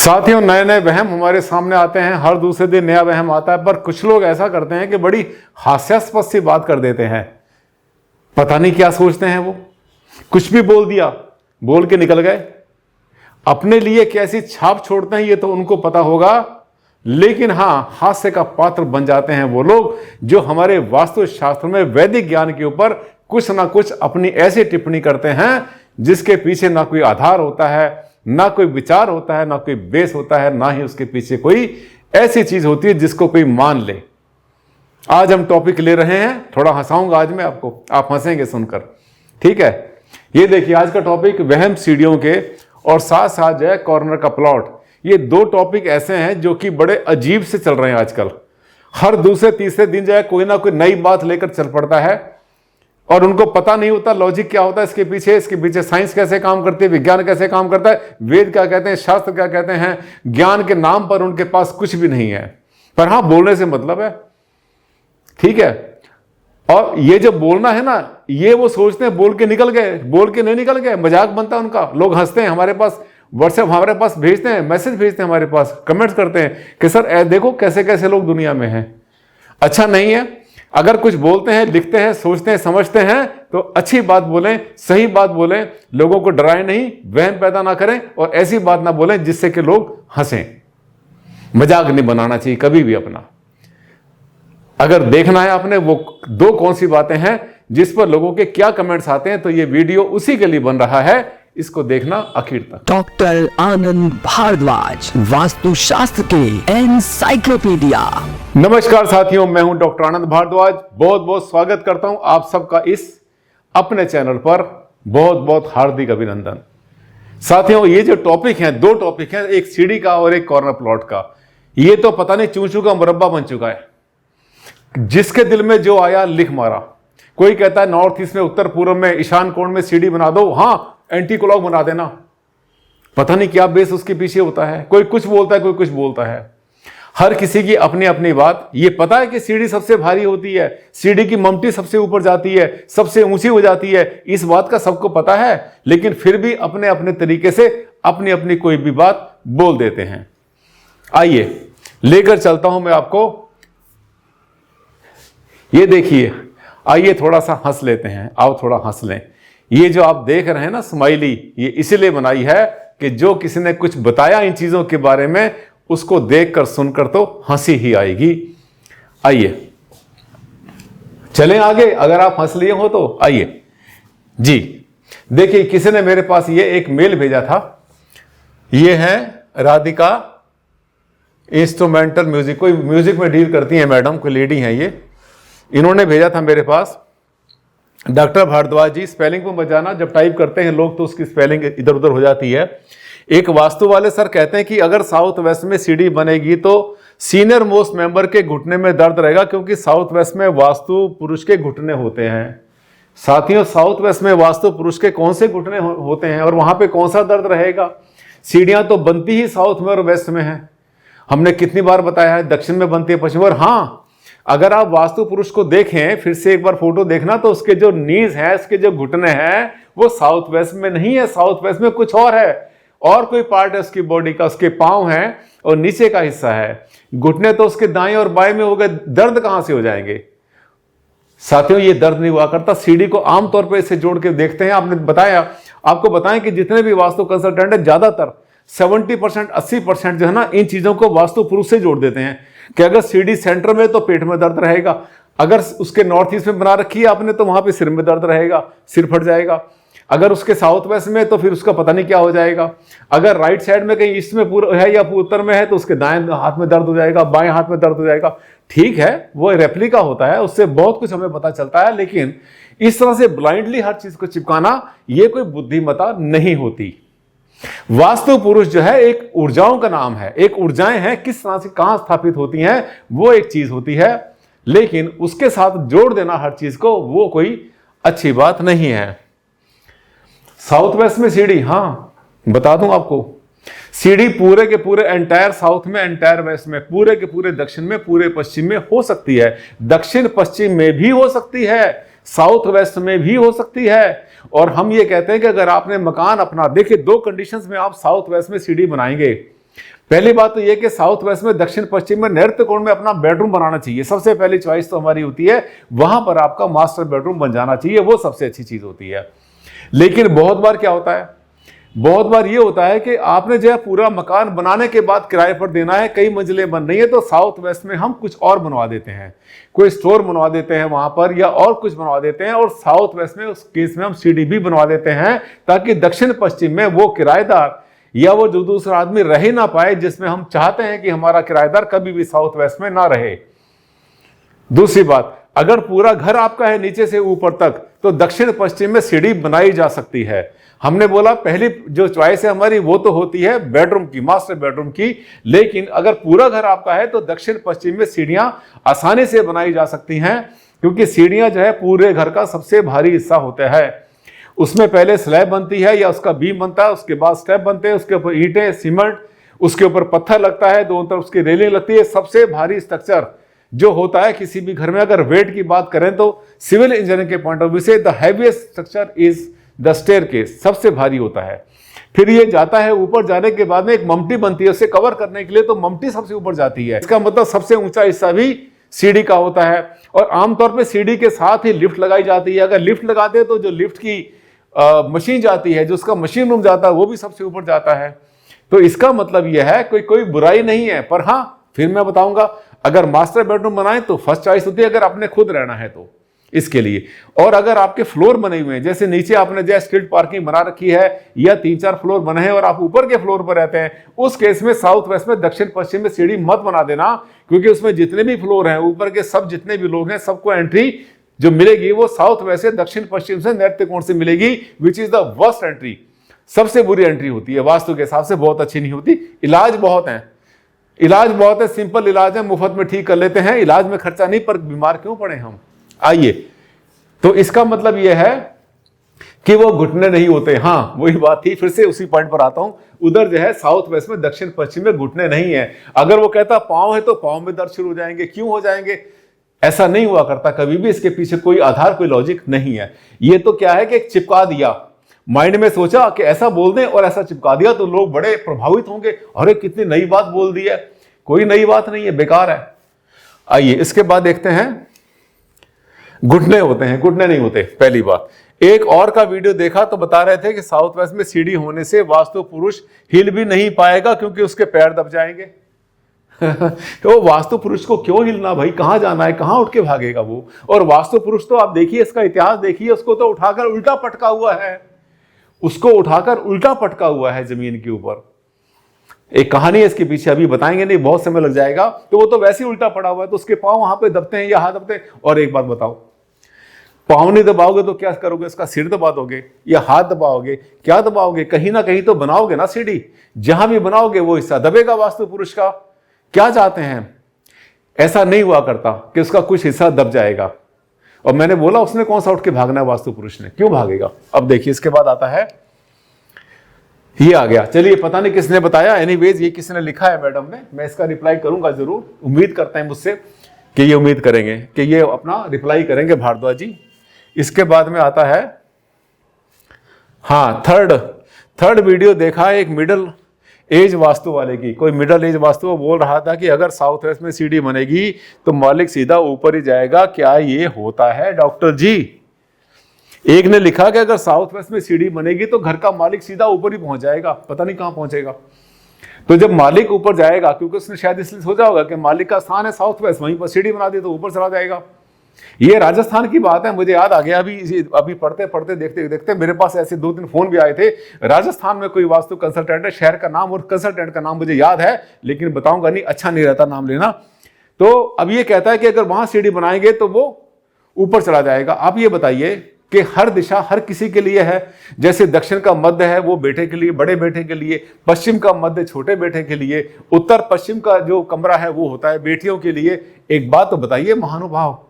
साथियों, नए नए वहम हमारे सामने आते हैं। हर दूसरे दिन नया वहम आता है, पर कुछ लोग ऐसा करते हैं कि बड़ी हास्यास्पद सी बात कर देते हैं। पता नहीं क्या सोचते हैं वो। कुछ भी बोल दिया, बोल के निकल गए। अपने लिए कैसी छाप छोड़ते हैं ये तो उनको पता होगा, लेकिन हाँ, हास्य का पात्र बन जाते हैं वो लोग जो हमारे वास्तुशास्त्र में वैदिक ज्ञान के ऊपर कुछ ना कुछ अपनी ऐसी टिप्पणी करते हैं जिसके पीछे ना कोई आधार होता है, ना कोई विचार होता है, ना कोई बेस होता है, ना ही उसके पीछे कोई ऐसी चीज होती है जिसको कोई मान ले। आज हम टॉपिक ले रहे हैं, थोड़ा हंसाऊंगा आज मैं आपको, आप हंसेंगे सुनकर, ठीक है। ये देखिए, आज का टॉपिक वहम सीढ़ियों के और साथ साथ जो है कॉर्नर का प्लॉट। ये दो टॉपिक ऐसे हैं जो कि बड़े अजीब से चल रहे हैं आजकल। हर दूसरे तीसरे दिन जो है कोई ना कोई नई बात लेकर चल पड़ता है और उनको पता नहीं होता लॉजिक क्या होता है इसके पीछे साइंस कैसे काम करती है, विज्ञान कैसे काम करता है, वेद क्या कहते हैं, शास्त्र क्या कहते हैं। ज्ञान के नाम पर उनके पास कुछ भी नहीं है, पर हाँ, बोलने से मतलब है, ठीक है। और ये जो बोलना है ना, ये वो सोचते हैं बोल के निकल गए, बोल के नहीं निकल गए, मजाक बनता है उनका। लोग हंसते हैं, हमारे पास व्हाट्सएप हमारे पास भेजते हैं, मैसेज भेजते हैं, हमारे पास कमेंट्स करते हैं कि सर देखो कैसे कैसे लोग दुनिया में हैं। अच्छा नहीं है। अगर कुछ बोलते हैं, लिखते हैं, सोचते हैं, समझते हैं तो अच्छी बात बोलें, सही बात बोलें, लोगों को डराएं नहीं, वहम पैदा ना करें और ऐसी बात ना बोलें जिससे कि लोग हंसें। मजाक नहीं बनाना चाहिए कभी भी अपना। अगर देखना है आपने वो दो कौन सी बातें हैं जिस पर लोगों के क्या कमेंट्स आते हैं, तो ये वीडियो उसी के लिए बन रहा है, इसको देखना आखिर तक। डॉक्टर आनंद भारद्वाज, वास्तुशास्त्र के एनसाइक्लोपीडिया। नमस्कार साथियों, मैं हूं डॉक्टर आनंद भारद्वाज। बहुत बहुत स्वागत करता हूं आप सबका इस अपने चैनल पर। बहुत बहुत हार्दिक अभिनंदन। साथियों, ये जो टॉपिक हैं, दो टॉपिक हैं, एक सीढ़ी का और एक कॉर्नर प्लॉट का। ये तो पता नहीं चूं चूं का मुरब्बा बन चुका है। जिसके दिल में जो आया लिख मारा। कोई कहता है नॉर्थ ईस्ट में, उत्तर पूर्व में, ईशान कोण में सीढ़ी बना दो, हाँ एंटी क्लॉक बना देना। पता नहीं क्या बेस उसके पीछे होता है। कोई कुछ बोलता है, कोई कुछ बोलता है। हर किसी की अपनी अपनी बात। ये पता है कि सीढ़ी सबसे भारी होती है, सीढ़ी की ममटी सबसे ऊपर जाती है, सबसे ऊंची हो जाती है, इस बात का सबको पता है, लेकिन फिर भी अपने अपने तरीके से अपनी अपनी कोई भी बात बोल देते हैं। आइए लेकर चलता हूं मैं आपको। ये देखिए, आइए थोड़ा सा हंस लेते हैं। आओ थोड़ा हंस लें। ये जो आप देख रहे हैं ना स्माइली, ये इसलिए बनाई है कि जो किसी ने कुछ बताया इन चीजों के बारे में, उसको देखकर सुनकर तो हंसी ही आएगी। आइए चलें आगे। अगर आप हंस लिए हो तो आइए जी। देखिए, किसी ने मेरे पास ये एक मेल भेजा था। ये है राधिका इंस्ट्रूमेंटल म्यूजिक, कोई म्यूजिक में डील करती है मैडम, कोई लेडी है ये। इन्होंने भेजा था मेरे पास, डॉक्टर भारद्वाज जी स्पेलिंग को बचाना। जब टाइप करते हैं लोग तो उसकी स्पेलिंग इधर उधर हो जाती है। एक वास्तु वाले सर कहते हैं कि अगर साउथ वेस्ट में सीढ़ी बनेगी तो सीनियर मोस्ट मेंबर के घुटने में दर्द रहेगा, क्योंकि साउथ वेस्ट में वास्तु पुरुष के घुटने होते हैं। साथियों, साउथ वेस्ट में वास्तु पुरुष के कौन से घुटने होते हैं और वहां पे कौन सा दर्द रहेगा? सीढ़ियां तो बनती ही साउथ में और वेस्ट में है। हमने कितनी बार बताया है, दक्षिण में बनती है, पश्चिम। और हाँ, अगर आप वास्तु पुरुष को देखें, फिर से एक बार फोटो देखना, तो उसके जो नीज है, उसके जो घुटने हैं, वो साउथ वेस्ट में नहीं है। साउथ वेस्ट में कुछ और है, और कोई पार्ट है उसकी बॉडी का। उसके पांव हैं और नीचे का हिस्सा है। घुटने तो उसके दाएं और बाएं में हो गए, दर्द कहां से हो जाएंगे? साथियों, ये दर्द नहीं हुआ करता। सीढ़ी को आमतौर पर इसे जोड़ के देखते हैं। आपने बताया, आपको बताएं कि जितने भी वास्तु कंसल्टेंट है, ज्यादातर 70% 80% जो है ना, इन चीजों को वास्तु पुरुष से जोड़ देते हैं कि अगर सीढ़ी सेंटर में तो पेट में दर्द रहेगा, अगर उसके नॉर्थ ईस्ट में बना रखी है आपने तो वहां पे सिर में दर्द रहेगा, सिर फट जाएगा। अगर उसके साउथ वेस्ट में तो फिर उसका पता नहीं क्या हो जाएगा। अगर राइट साइड में कहीं ईस्ट में पूरा है या उत्तर में है तो उसके दाएं हाथ में दर्द हो जाएगा, बाएं हाथ में दर्द हो जाएगा। ठीक है, वो रेप्लिका होता है, उससे बहुत कुछ हमें पता चलता है, लेकिन इस तरह से ब्लाइंडली हर चीज को चिपकाना ये कोई बुद्धिमत्ता नहीं होती। वास्तु पुरुष जो है एक ऊर्जाओं का नाम है। एक ऊर्जाएं हैं, किस तरह से कहां स्थापित होती हैं वो एक चीज होती है, लेकिन उसके साथ जोड़ देना हर चीज को वो कोई अच्छी बात नहीं है। साउथ वेस्ट में सीढ़ी, हाँ बता दूं आपको, सीढ़ी पूरे के पूरे एंटायर साउथ में, एंटायर वेस्ट में, पूरे के पूरे दक्षिण में, पूरे पश्चिम में हो सकती है। दक्षिण पश्चिम में भी हो सकती है, साउथ वेस्ट में भी हो सकती है। और हम ये कहते हैं कि अगर आपने मकान अपना, देखिए दो कंडीशंस में आप साउथ वेस्ट में सीढ़ी बनाएंगे। पहली बात तो यह कि साउथ वेस्ट में, दक्षिण पश्चिम में नृत्य कोण में अपना बेडरूम बनाना चाहिए। सबसे पहली चॉइस तो हमारी होती है, वहां पर आपका मास्टर बेडरूम बन जाना चाहिए, वो सबसे अच्छी चीज होती है। लेकिन बहुत बार क्या होता है, बहुत बार ये होता है कि आपने जो है पूरा मकान बनाने के बाद किराए पर देना है, कई मंजिलें बन रही है, तो साउथ वेस्ट में हम कुछ और बनवा देते हैं, कोई स्टोर बनवा देते हैं वहां पर, या और कुछ बनवा देते हैं, और साउथ वेस्ट में उस केस में हम सीढ़ी भी बनवा देते हैं, ताकि दक्षिण पश्चिम में वो किराएदार या वो जो दूसरा आदमी रह ना पाए, जिसमें हम चाहते हैं कि हमारा किराएदार कभी भी साउथ वेस्ट में ना रहे। दूसरी बात, अगर पूरा घर आपका है नीचे से ऊपर तक, तो दक्षिण पश्चिम में सीढ़ी बनाई जा सकती है। हमने बोला पहली जो चॉइस है हमारी वो तो होती है बेडरूम की, मास्टर बेडरूम की, लेकिन अगर पूरा घर आपका है तो दक्षिण पश्चिम में सीढ़ियां आसानी से बनाई जा सकती हैं, क्योंकि सीढ़ियां जो है पूरे घर का सबसे भारी हिस्सा होता है। उसमें पहले स्लैब बनती है या उसका बीम बनता है, उसके बाद स्टेप बनते हैं, उसके ऊपर ईंटें, सीमेंट, उसके ऊपर पत्थर लगता है, दोनों तरफ उसकी रेलिंग लगती है। सबसे भारी स्ट्रक्चर जो होता है किसी भी घर में, अगर वेट की बात करें तो सिविल इंजीनियरिंग के पॉइंट ऑफ व्यू से the heaviest structure is the staircase, सबसे भारी होता है। फिर ये जाता है ऊपर, जाने के बाद में एक ममटी बनती है, उसे कवर करने के लिए तो ममटी सबसे ऊपर जाती है। इसका मतलब सबसे ऊंचा हिस्सा भी सीढ़ी का होता है, और आमतौर पे सीढ़ी के साथ ही लिफ्ट लगाई जाती है। अगर लिफ्ट लगाते हैं तो जो लिफ्ट की मशीन जाती है, जो उसका मशीन रूम जाता है, वो भी सबसे ऊपर जाता है। तो इसका मतलब यह है कोई बुराई नहीं है, पर हाँ फिर मैं बताऊंगा, अगर मास्टर बेडरूम बनाए तो फर्स्ट चॉइस होती है अगर आपने खुद रहना है तो इसके लिए। और अगर आपके फ्लोर बने हुए हैं, जैसे नीचे आपने जो स्ट्रीट पार्किंग बना रखी है, या 3-4 फ्लोर बने हैं और आप ऊपर के फ्लोर पर रहते हैं, उस केस में साउथ वेस्ट में, दक्षिण पश्चिम में सीढ़ी मत बना देना, क्योंकि उसमें जितने भी फ्लोर हैं ऊपर के, सब जितने भी लोग हैं, सबको एंट्री जो मिलेगी वो साउथ वेस्ट से, दक्षिण पश्चिम से, नैत्य कोण से मिलेगी, which is the worst entry, सबसे बुरी एंट्री होती है, वास्तु के हिसाब से बहुत अच्छी नहीं होती। इलाज बहुत है, इलाज बहुत है, सिंपल इलाज है, मुफ्त में ठीक कर लेते हैं, इलाज में खर्चा नहीं, पर बीमार क्यों पड़े हम। आइए, तो इसका मतलब यह है कि वो घुटने नहीं होते। हाँ वही बात थी, फिर से उसी पॉइंट पर आता हूं, उधर जो है साउथ वेस्ट में, दक्षिण पश्चिम में घुटने नहीं है। अगर वो कहता पांव है तो पांव में दर्द शुरू हो जाएंगे, क्यों हो जाएंगे, ऐसा नहीं हुआ करता कभी भी, इसके पीछे कोई आधार, कोई लॉजिक नहीं है। ये तो क्या है कि एक चिपका दिया, माइंड में सोचा कि ऐसा बोल दें और ऐसा चिपका दिया तो लोग बड़े प्रभावित होंगे, अरे कितनी नई बात बोल दी है। कोई नई बात नहीं है, बेकार है। आइए इसके बाद देखते हैं, घुटने होते हैं, घुटने नहीं होते। पहली बात, एक और का वीडियो देखा तो बता रहे थे कि साउथ वेस्ट में सीढ़ी होने से वास्तु पुरुष हिल भी नहीं पाएगा, क्योंकि उसके पैर दब जाएंगे। तो वास्तु पुरुष को क्यों हिलना भाई, कहां जाना है, कहां उठ के भागेगा वो। और वास्तु पुरुष तो आप देखिए, इसका इतिहास देखिए, उसको तो उठाकर उल्टा पटका हुआ है, उसको उठाकर उल्टा पटका हुआ है जमीन के ऊपर। एक कहानी है इसके पीछे, अभी बताएंगे नहीं, बहुत समय लग जाएगा। तो वो तो वैसे ही उल्टा पड़ा हुआ है, तो उसके पांव वहां पे दबते हैं या हाथ दबते हैं। और एक बात बताओ, पांव नहीं दबाओगे तो क्या करोगे, इसका सिर दबा दोगे या हाथ दबाओगे, क्या दबाओगे, कहीं ना कहीं तो बनाओगे ना सीढ़ी, जहां भी बनाओगे वो हिस्सा दबेगा वास्तु पुरुष का। क्या चाहते हैं, ऐसा नहीं हुआ करता कि उसका कुछ हिस्सा दब जाएगा। और मैंने बोला उसने कौन सा उठ के भागना है, वास्तु पुरुष ने, क्यों भागेगा। अब देखिए इसके बाद आता है, ये आ गया, चलिए पता नहीं किसने बताया, एनीवेज ये किसने लिखा है मैडम ने, मैं इसका रिप्लाई करूंगा जरूर, उम्मीद करते हैं मुझसे कि ये उम्मीद करेंगे कि ये अपना रिप्लाई करेंगे भारद्वाज जी। इसके बाद में आता है, हाँ थर्ड वीडियो देखा है एक मिडल एज वास्तु वाले की, कोई मिडल एज वास्तु वो बोल रहा था कि अगर साउथ वेस्ट में सीढ़ी बनेगी तो मालिक सीधा ऊपर ही जाएगा। क्या ये होता है डॉक्टर जी। एक ने लिखा कि अगर साउथ वेस्ट में सीढ़ी बनेगी तो घर का मालिक सीधा ऊपर ही पहुंच जाएगा, पता नहीं कहां पहुंचेगा। तो जब मालिक ऊपर जाएगा, क्योंकि उसने शायद इसलिए सोचा होगा कि मालिक का स्थान है साउथ वेस्ट, वहीं पर सीढ़ी बना दी तो ऊपर चला जाएगा। ये राजस्थान की बात है, मुझे याद आ गया अभी पढ़ते पढ़ते देखते देखते मेरे पास ऐसे 2-3 फोन भी आए थे। राजस्थान में कोई वास्तु कंसल्टेंट है, शहर का नाम और कंसल्टेंट का नाम मुझे याद है, लेकिन बताऊंगा नहीं, अच्छा नहीं रहता नाम लेना। तो अब ये कहता है कि अगर वहां सीढ़ी बनाएंगे तो वो ऊपर चला जाएगा। आप ये बताइए कि हर दिशा हर किसी के लिए है, जैसे दक्षिण का मध्य है वो बेटे के लिए, बड़े बेटे के लिए, पश्चिम का मध्य छोटे बेटे के लिए, उत्तर पश्चिम का जो कमरा है वो होता है बेटियों के लिए। एक बात तो बताइए महानुभाव,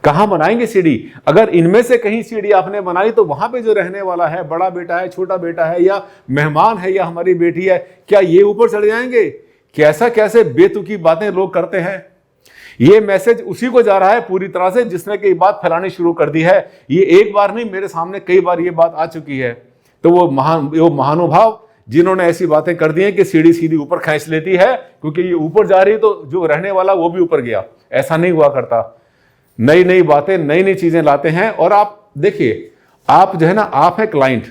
कहां बनाएंगे सीढ़ी। अगर इनमें से कहीं सीढ़ी आपने बनाई तो वहां पे जो रहने वाला है, बड़ा बेटा है, छोटा बेटा है, या मेहमान है, या हमारी बेटी है, क्या ये ऊपर चढ़ जाएंगे। कैसा कैसे बेतुकी बातें लोग करते हैं। ये मैसेज उसी को जा रहा है पूरी तरह से जिसने की बात फैलानी शुरू कर दी है। ये एक बार नहीं, मेरे सामने कई बार ये बात आ चुकी है। तो वो महानुभाव जिन्होंने ऐसी बातें कर दी हैं कि सीढ़ी सीधी ऊपर खींच लेती है, क्योंकि ये ऊपर जा रही है तो जो रहने वाला वो भी ऊपर गया। ऐसा नहीं हुआ करता। नई नई बातें, नई नई चीजें लाते हैं। और आप देखिए, आप जो है ना, आप है क्लाइंट।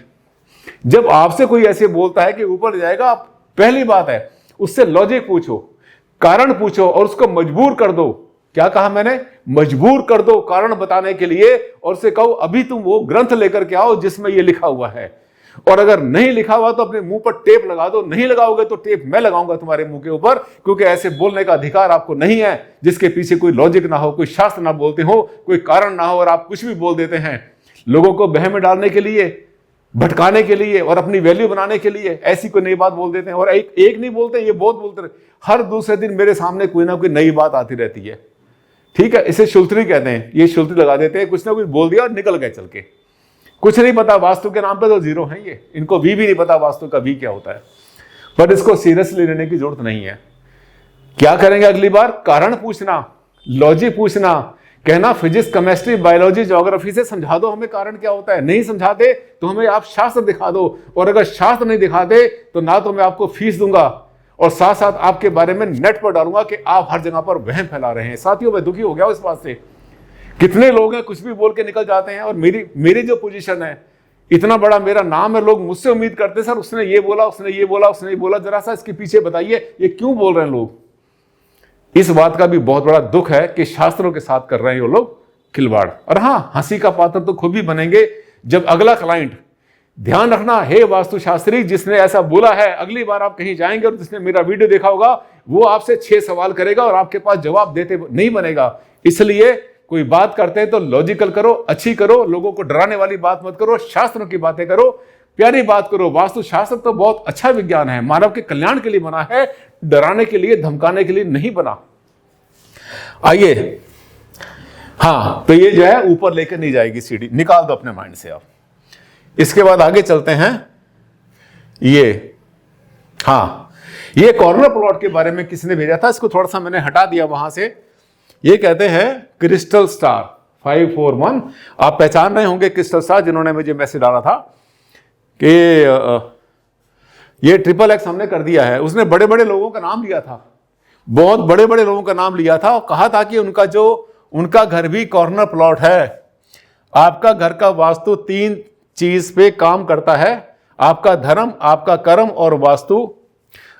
जब आपसे कोई ऐसे बोलता है कि ऊपर जाएगा, आप पहली बात है उससे लॉजिक पूछो, कारण पूछो और उसको मजबूर कर दो। क्या कहा मैंने? मजबूर कर दो कारण बताने के लिए, और उसे कहो अभी तुम वो ग्रंथ लेकर के आओ जिसमें ये लिखा हुआ है। और अगर नहीं लिखा हुआ तो अपने मुंह पर टेप लगा दो, नहीं लगाओगे तो टेप मैं लगाऊंगा तुम्हारे मुंह के ऊपर, क्योंकि ऐसे बोलने का अधिकार आपको नहीं है जिसके पीछे कोई लॉजिक ना हो, कोई शास्त्र ना बोलते हो, कोई कारण ना हो, और आप कुछ भी बोल देते हैं लोगों को बहम में डालने के लिए, भटकाने के लिए और अपनी वैल्यू बनाने के लिए। ऐसी कोई नई बात बोल देते हैं, और एक नहीं बोलते, ये बहुत बोलते रहे। हर दूसरे दिन मेरे सामने कोई ना कोई नई बात आती रहती है। ठीक है, इसे शुल्तरी कहते हैं। ये शुल्तरी लगा देते हैं, कुछ ना कुछ बोल दिया और निकल गए चल के। कुछ नहीं पता वास्तु के नाम पे तो जीरो है ये, इनको वी भी नहीं पता वास्तु का वी क्या होता है। पर इसको सीरियसली लेने की जरूरत नहीं है। क्या करेंगे अगली बार? कारण पूछना, लॉजिक पूछना, कहना फिजिक्स, केमिस्ट्री, बायोलॉजी, ज्योग्राफी से समझा दो हमें कारण क्या होता है। नहीं समझाते तो हमें आप शास्त्र दिखा दो, और अगर शास्त्र नहीं दिखाते तो ना तो मैं आपको फीस दूंगा और साथ साथ आपके बारे में नेट पर डालूंगा कि आप हर जगह पर वहम फैला रहे हैं। साथियों, मैं दुखी हो गया इस बात से। कितने लोग हैं कुछ भी बोल के निकल जाते हैं, और मेरी जो पोजीशन है, इतना बड़ा मेरा नाम है, लोग मुझसे उम्मीद करते सर उसने ये बोला, उसने ये बोला, उसने ये बोला। जरा सा इसके पीछे बताइए ये क्यों बोल रहे हैं लोग। इस बात का भी बहुत बड़ा दुख है कि शास्त्रों के साथ कर रहे हैं वो लोग खिलवाड़। और हाँ, हंसी का पात्र तो खुद भी बनेंगे जब अगला क्लाइंट, ध्यान रखना हे वास्तुशास्त्री, जिसने ऐसा बोला है, अगली बार आप कहीं जाएंगे और जिसने मेरा वीडियो देखा होगा वो आपसे 6 सवाल करेगा और आपके पास जवाब देते नहीं बनेगा। इसलिए कोई बात करते हैं तो लॉजिकल करो, अच्छी करो, लोगों को डराने वाली बात मत करो, शास्त्रों की बातें करो, प्यारी बात करो। वास्तुशास्त्र तो बहुत अच्छा विज्ञान है, मानव के कल्याण के लिए बना है, डराने के लिए, धमकाने के लिए नहीं बना। आइए, हाँ, तो ये जो है ऊपर लेकर नहीं जाएगी सीढ़ी, निकाल दो अपने माइंड से आप। इसके बाद आगे चलते हैं। ये हाँ, ये कॉर्नर प्लॉट के बारे में किसी ने भेजा था, इसको थोड़ा सा मैंने हटा दिया वहां से। ये कहते हैं क्रिस्टल स्टार 541। आप पहचान रहे होंगे क्रिस्टल स्टार, जिन्होंने मुझे मैसेज डाला था कि ये XXX हमने कर दिया है। उसने बड़े बड़े लोगों का नाम लिया था, बहुत बड़े बड़े लोगों का नाम लिया था, और कहा था कि उनका घर भी कॉर्नर प्लॉट है। आपका घर का वास्तु 3 चीज पे काम करता है, आपका धर्म, आपका कर्म और वास्तु।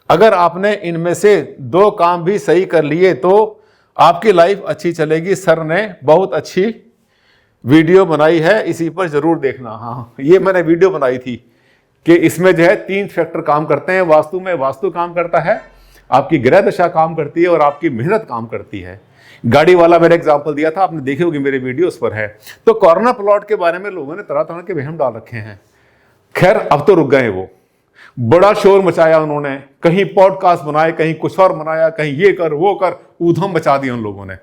अगर आपने इनमें से 2 काम भी सही कर लिए तो आपकी लाइफ अच्छी चलेगी। सर ने बहुत अच्छी वीडियो बनाई है, इसी पर जरूर देखना। हाँ, ये मैंने वीडियो बनाई थी कि इसमें जो है 3 फैक्टर काम करते हैं वास्तु में। वास्तु काम करता है, आपकी ग्रह दशा काम करती है और आपकी मेहनत काम करती है। गाड़ी वाला मैंने एग्जांपल दिया था, आपने देखे होगी मेरे वीडियो, उस पर है। तो कॉर्नर प्लॉट के बारे में लोगों ने तरह तरह के वहम डाल रखे हैं। खैर, अब तो रुक गए वो, बड़ा शोर मचाया उन्होंने, कहीं पॉडकास्ट बनाए, कहीं कुछ और बनाया, कहीं ये कर वो कर, ऊधम मचा दिया उन लोगों ने।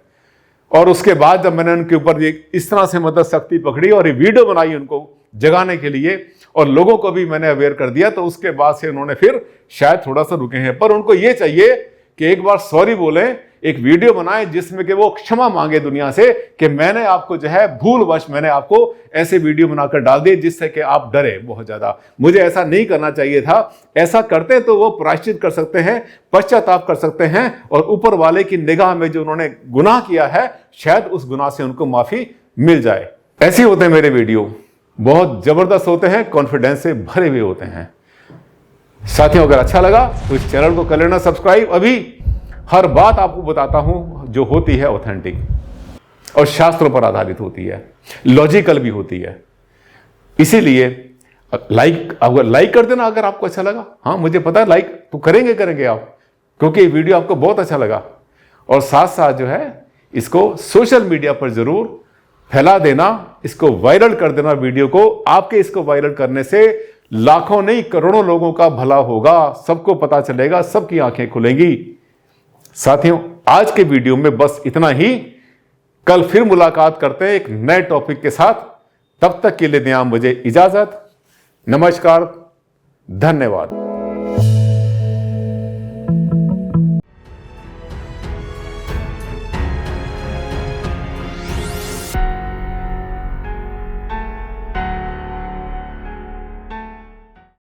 और उसके बाद जब मैंने उनके ऊपर इस तरह से मतलब सख्ती पकड़ी और ये वीडियो बनाई उनको जगाने के लिए, और लोगों को भी मैंने अवेयर कर दिया, तो उसके बाद से उन्होंने फिर शायद थोड़ा सा रुके हैं। पर उनको ये चाहिए कि एक बार सॉरी बोलें, एक वीडियो बनाए जिसमें कि वो क्षमा मांगे दुनिया से कि मैंने आपको जो है भूलवश मैंने आपको ऐसे वीडियो बनाकर डाल दिए जिससे कि आप डरे बहुत ज्यादा। मुझे ऐसा नहीं करना चाहिए था। ऐसा करते तो वो प्रायश्चित कर सकते हैं, पश्चाताप कर सकते हैं, और ऊपर वाले की निगाह में जो उन्होंने गुनाह किया है, शायद उस गुनाह से उनको माफी मिल जाए। ऐसे होते हैं मेरे वीडियो, बहुत जबरदस्त होते हैं, कॉन्फिडेंस से भरे हुए होते हैं। साथियों, अगर अच्छा लगा तो इस चैनल को कर लेना सब्सक्राइब। अभी हर बात आपको बताता हूं जो होती है ऑथेंटिक और शास्त्रों पर आधारित होती है, लॉजिकल भी होती है। इसीलिए अगर लाइक कर देना अगर आपको अच्छा लगा। हाँ, मुझे पता है लाइक तो करेंगे आप, क्योंकि ये वीडियो आपको बहुत अच्छा लगा। और साथ साथ जो है इसको सोशल मीडिया पर जरूर फैला देना, इसको वायरल कर देना वीडियो को। आपके इसको वायरल करने से लाखों नहीं करोड़ों लोगों का भला होगा, सबको पता चलेगा, सबकी आंखें खुलेंगी। साथियों, आज के वीडियो में बस इतना ही। कल फिर मुलाकात करते हैं एक नए टॉपिक के साथ। तब तक के लिए दें आप मुझे इजाजत। नमस्कार, धन्यवाद।